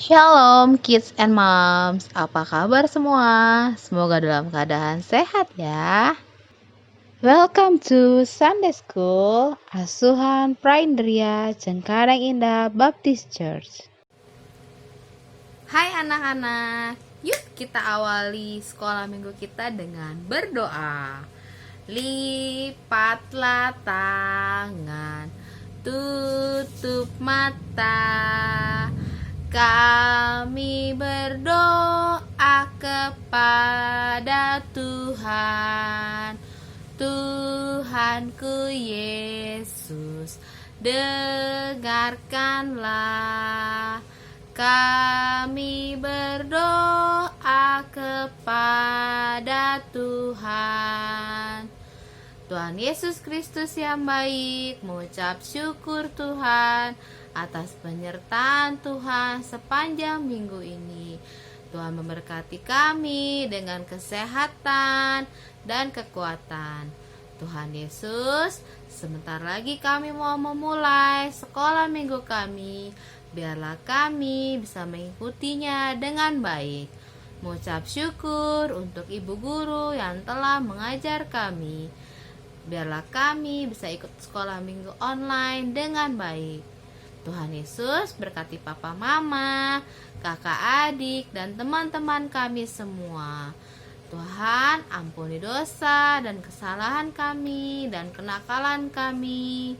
Shalom kids and moms, apa kabar semua? Semoga dalam keadaan sehat ya. Welcome to Sunday School, Asuhan Praindria Cengkareng Indah Baptist Church. Hai anak-anak, yuk kita awali sekolah minggu kita dengan berdoa. Lipatlah tangan, tutup mata. Kami berdoa kepada Tuhan, Tuhanku Yesus, dengarkanlah. Kami berdoa kepada Tuhan. Tuhan Yesus Kristus yang baik, mengucap syukur Tuhan atas penyertaan Tuhan sepanjang minggu ini. Tuhan memberkati kami dengan kesehatan dan kekuatan. Tuhan Yesus, sebentar lagi kami mau memulai sekolah minggu kami. Biarlah kami bisa mengikutinya dengan baik. Mengucap syukur untuk ibu guru yang telah mengajar kami. Biarlah kami bisa ikut sekolah minggu online dengan baik. Tuhan Yesus berkati papa mama, kakak adik, dan teman-teman kami semua. Tuhan ampuni dosa dan kesalahan kami dan kenakalan kami.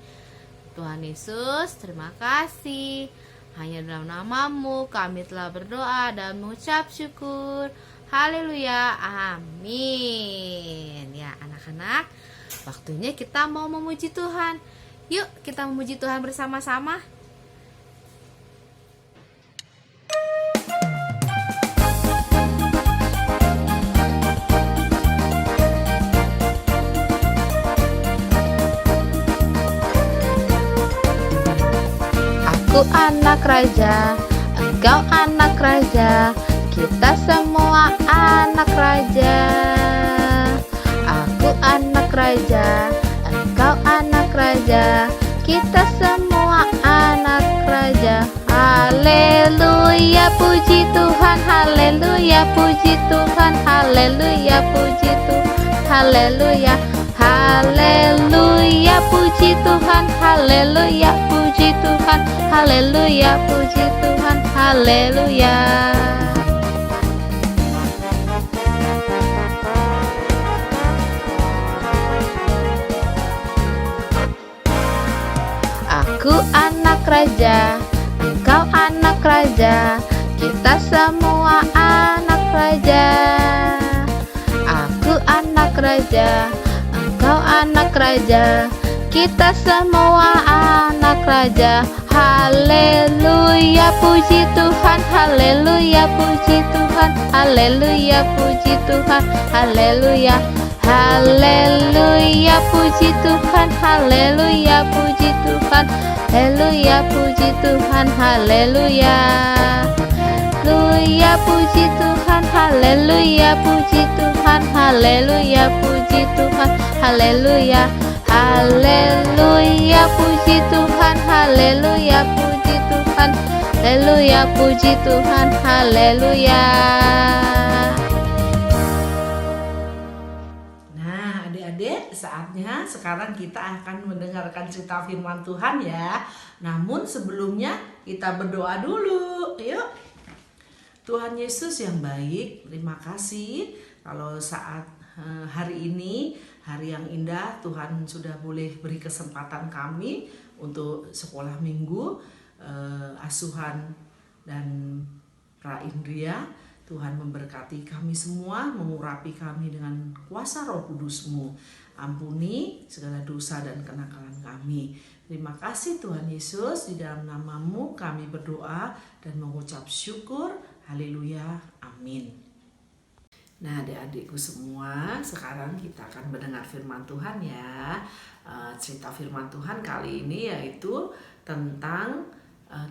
Tuhan Yesus, terima kasih. Hanya dalam nama-Mu kami telah berdoa dan mengucap syukur. Haleluya, amin. Ya anak-anak, waktunya kita mau memuji Tuhan. Yuk kita memuji Tuhan bersama-sama. Aku anak raja, engkau anak raja, kita semua anak raja. Aku anak raja, engkau anak raja, kita semua anak raja. Haleluya, puji Tuhan, haleluya, puji Tuhan, haleluya, puji Tuhan, haleluya, haleluya, puji Tuhan, haleluya, puji Tuhan, haleluya, puji Tuhan, haleluya. Aku anak raja, engkau anak raja, kita semua anak raja. Aku anak raja, engkau anak raja, kita semua anak raja. Haleluya, puji Tuhan, haleluya, puji Tuhan, haleluya, puji Tuhan, haleluya. Haleluya, puji Tuhan, haleluya, puji Tuhan, haleluya, puji Tuhan, haleluya. Haleluya, puji Tuhan, haleluya, puji Tuhan, haleluya, puji Tuhan, haleluya. Haleluya, puji Tuhan, haleluya, puji Tuhan, haleluya, puji Tuhan, haleluya. Saatnya sekarang kita akan mendengarkan cerita firman Tuhan ya. Namun sebelumnya kita berdoa dulu. Yuk. Tuhan Yesus yang baik, terima kasih kalau saat hari ini, hari yang indah, Tuhan sudah boleh beri kesempatan kami untuk sekolah minggu, asuhan dan Praindria. Tuhan memberkati kami semua, mengurapi kami dengan kuasa Roh Kudus-Mu. Ampuni segala dosa dan kenakalan kami. Terima kasih Tuhan Yesus, di dalam nama-Mu kami berdoa dan mengucap syukur. Haleluya, amin. Nah adik-adikku semua, sekarang kita akan mendengar firman Tuhan ya. Cerita firman Tuhan kali ini yaitu tentang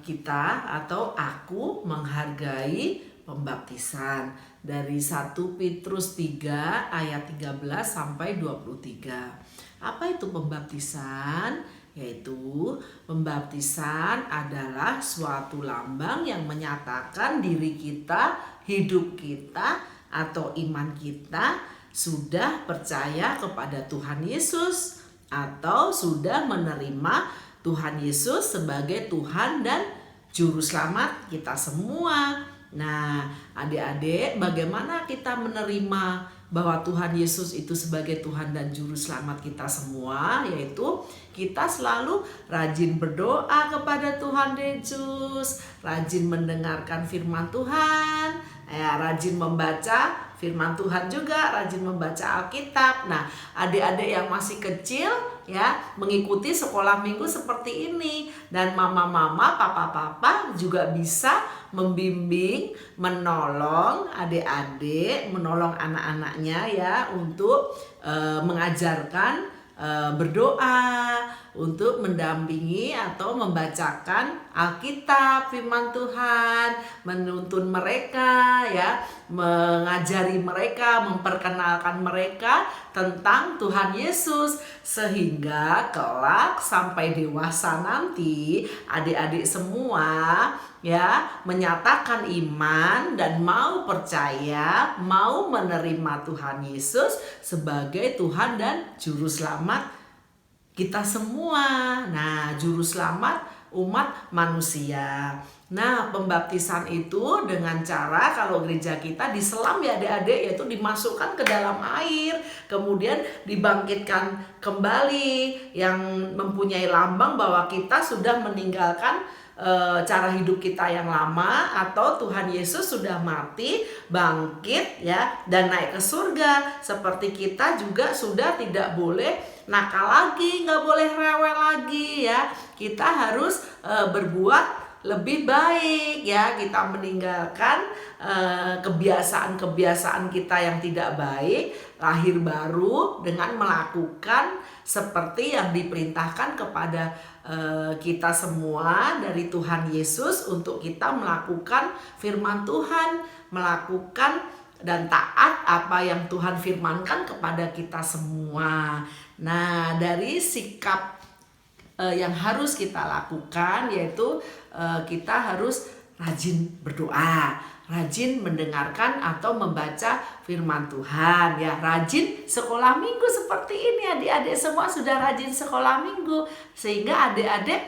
kita atau aku menghargai pembaptisan dari 1 Petrus 3 ayat 13 sampai 23. Apa itu pembaptisan? Yaitu pembaptisan adalah suatu lambang yang menyatakan diri kita, hidup kita atau iman kita sudah percaya kepada Tuhan Yesus atau sudah menerima Tuhan Yesus sebagai Tuhan dan Juru Selamat kita semua. Nah, adik-adik, bagaimana kita menerima bahwa Tuhan Yesus itu sebagai Tuhan dan Juru Selamat kita semua? Yaitu kita selalu rajin berdoa kepada Tuhan Yesus, rajin mendengarkan firman Tuhan, rajin membaca firman Tuhan juga, rajin membaca Alkitab. Nah, adik-adik yang masih kecil ya mengikuti sekolah minggu seperti ini, dan mama-mama, papa-papa juga bisa membimbing, menolong adik-adik, menolong anak-anaknya ya untuk mengajarkan berdoa, untuk mendampingi atau membacakan Alkitab, firman Tuhan, menuntun mereka ya, mengajari mereka, memperkenalkan mereka tentang Tuhan Yesus, sehingga kelak sampai dewasa nanti adik-adik semua ya menyatakan iman dan mau percaya, mau menerima Tuhan Yesus sebagai Tuhan dan Juru Selamat kita semua. Nah, Juru Selamat umat manusia. Nah, pembaptisan itu dengan cara, kalau gereja kita diselam ya adik-adik, yaitu dimasukkan ke dalam air, kemudian dibangkitkan kembali, yang mempunyai lambang bahwa kita sudah meninggalkan cara hidup kita yang lama, atau Tuhan Yesus sudah mati, bangkit ya, dan naik ke surga. Seperti kita juga sudah tidak boleh nakal lagi, nggak boleh rewel lagi ya. Kita harus berbuat lebih baik ya, kita meninggalkan kebiasaan-kebiasaan kita yang tidak baik, lahir baru dengan melakukan seperti yang diperintahkan kepada kita semua dari Tuhan Yesus, untuk kita melakukan firman Tuhan, melakukan dan taat apa yang Tuhan firmankan kepada kita semua. Nah, dari sikap yang harus kita lakukan, yaitu kita harus rajin berdoa, rajin mendengarkan atau membaca firman Tuhan ya, rajin sekolah minggu seperti ini. Adik-adik semua sudah rajin sekolah minggu, sehingga adik-adik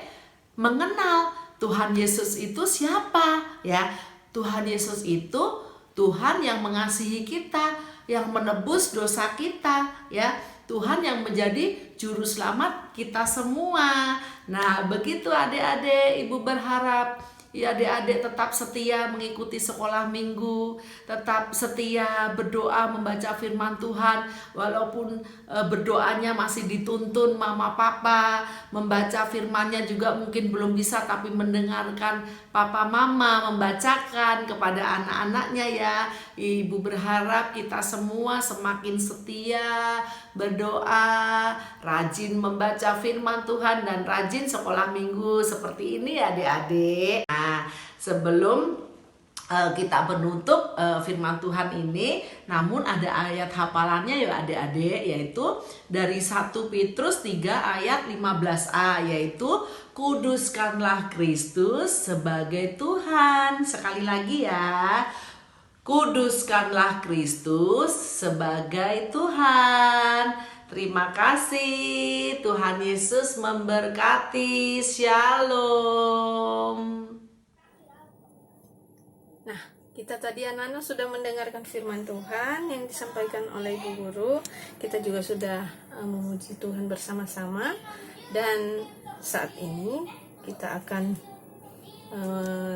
mengenal Tuhan Yesus itu siapa ya. Tuhan Yesus itu Tuhan yang mengasihi kita, yang menebus dosa kita ya, Tuhan yang menjadi Juru Selamat kita semua. Nah, begitu adik-adik, Ibu berharap ya adik-adik tetap setia mengikuti sekolah minggu, tetap setia berdoa, membaca firman Tuhan, walaupun berdoanya masih dituntun mama papa, membaca firmannya juga mungkin belum bisa, tapi mendengarkan papa mama membacakan kepada anak-anaknya ya. Ibu berharap kita semua semakin setia berdoa, rajin membaca firman Tuhan, dan rajin sekolah minggu seperti ini ya adik-adik. Nah, sebelum kita menutup firman Tuhan ini, namun ada ayat hafalannya ya adik-adik, yaitu dari 1 Petrus 3 ayat 15a, yaitu kuduskanlah Kristus sebagai Tuhan. Sekali lagi ya, kuduskanlah Kristus sebagai Tuhan. Terima kasih, Tuhan Yesus memberkati. Shalom. Nah, kita tadi anak-anak sudah mendengarkan firman Tuhan yang disampaikan oleh Ibu Guru. Kita juga sudah memuji Tuhan bersama-sama. Dan saat ini kita akan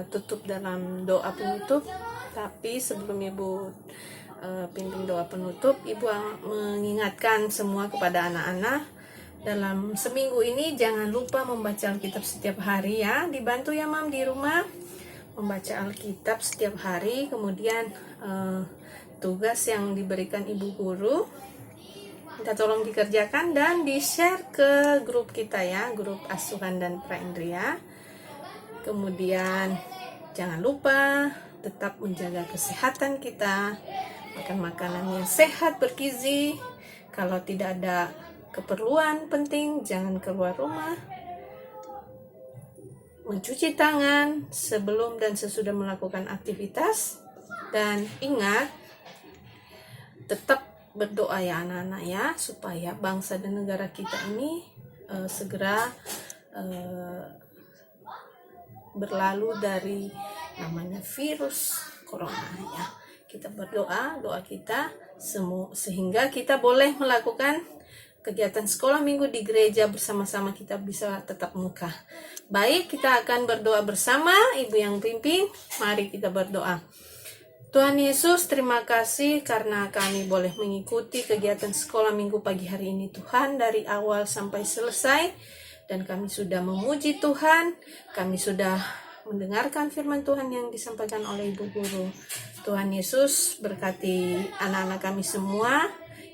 tutup dalam doa penutup. Tapi sebelum Ibu pimpin doa penutup, Ibu mengingatkan semua kepada anak-anak, dalam seminggu ini jangan lupa membaca Alkitab setiap hari ya. Dibantu ya Mam di rumah membaca Alkitab setiap hari. Kemudian tugas yang diberikan Ibu Guru kita tolong dikerjakan dan di-share ke grup kita ya, grup Asuhan dan Praindria. Kemudian jangan lupa tetap menjaga kesehatan kita, makan makanan yang sehat bergizi. Kalau tidak ada keperluan penting, jangan keluar rumah. Mencuci tangan sebelum dan sesudah melakukan aktivitas. Dan ingat, tetap berdoa ya anak-anak ya, supaya bangsa dan negara kita ini segera berlalu dari namanya virus corona ya. Kita berdoa, doa kita sehingga kita boleh melakukan kegiatan sekolah minggu di gereja bersama-sama, kita bisa tetap muka. Baik, kita akan berdoa bersama. Ibu yang pimpin, mari kita berdoa. Tuhan Yesus, terima kasih karena kami boleh mengikuti kegiatan sekolah minggu pagi hari ini Tuhan, dari awal sampai selesai. Dan kami sudah memuji Tuhan, kami sudah mendengarkan firman Tuhan yang disampaikan oleh Ibu Guru. Tuhan Yesus berkati anak-anak kami semua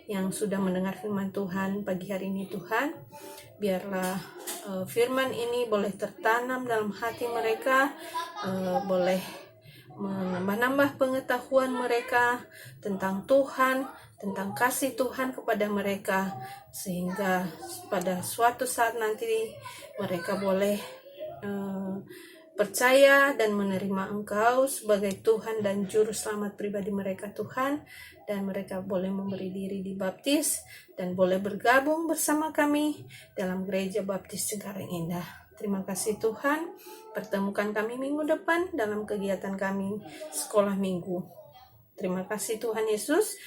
yang sudah mendengar firman Tuhan pagi hari ini Tuhan. Biarlah firman ini boleh tertanam dalam hati mereka, boleh menambah-nambah pengetahuan mereka tentang Tuhan, tentang kasih Tuhan kepada mereka, sehingga pada suatu saat nanti mereka boleh percaya dan menerima Engkau sebagai Tuhan dan Juru Selamat pribadi mereka Tuhan, dan mereka boleh memberi diri dibaptis dan boleh bergabung bersama kami dalam Gereja Baptis Cengkareng Indah. Terima kasih Tuhan, pertemukan kami minggu depan dalam kegiatan kami sekolah minggu. Terima kasih Tuhan Yesus,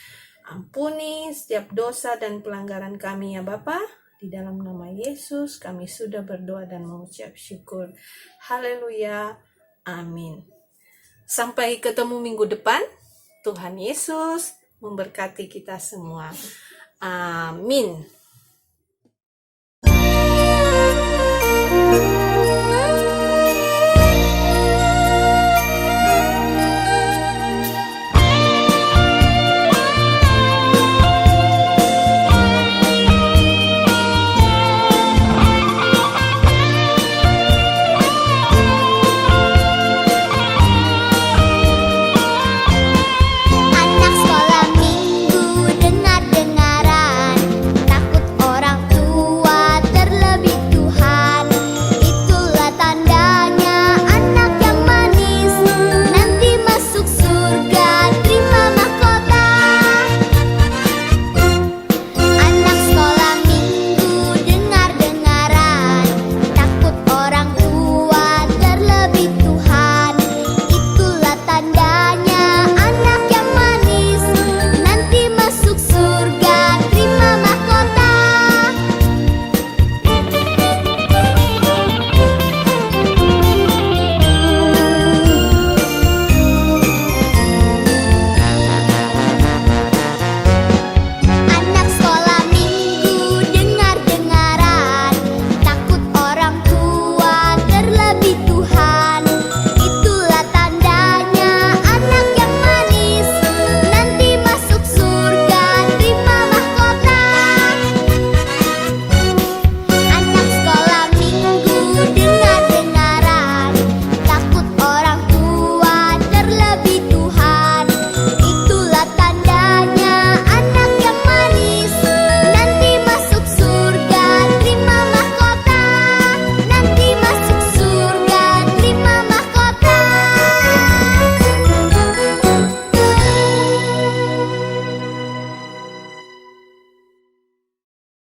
ampuni setiap dosa dan pelanggaran kami ya Bapa. Di dalam nama Yesus kami sudah berdoa dan mengucap syukur. Haleluya. Amin. Sampai ketemu minggu depan. Tuhan Yesus memberkati kita semua. Amin.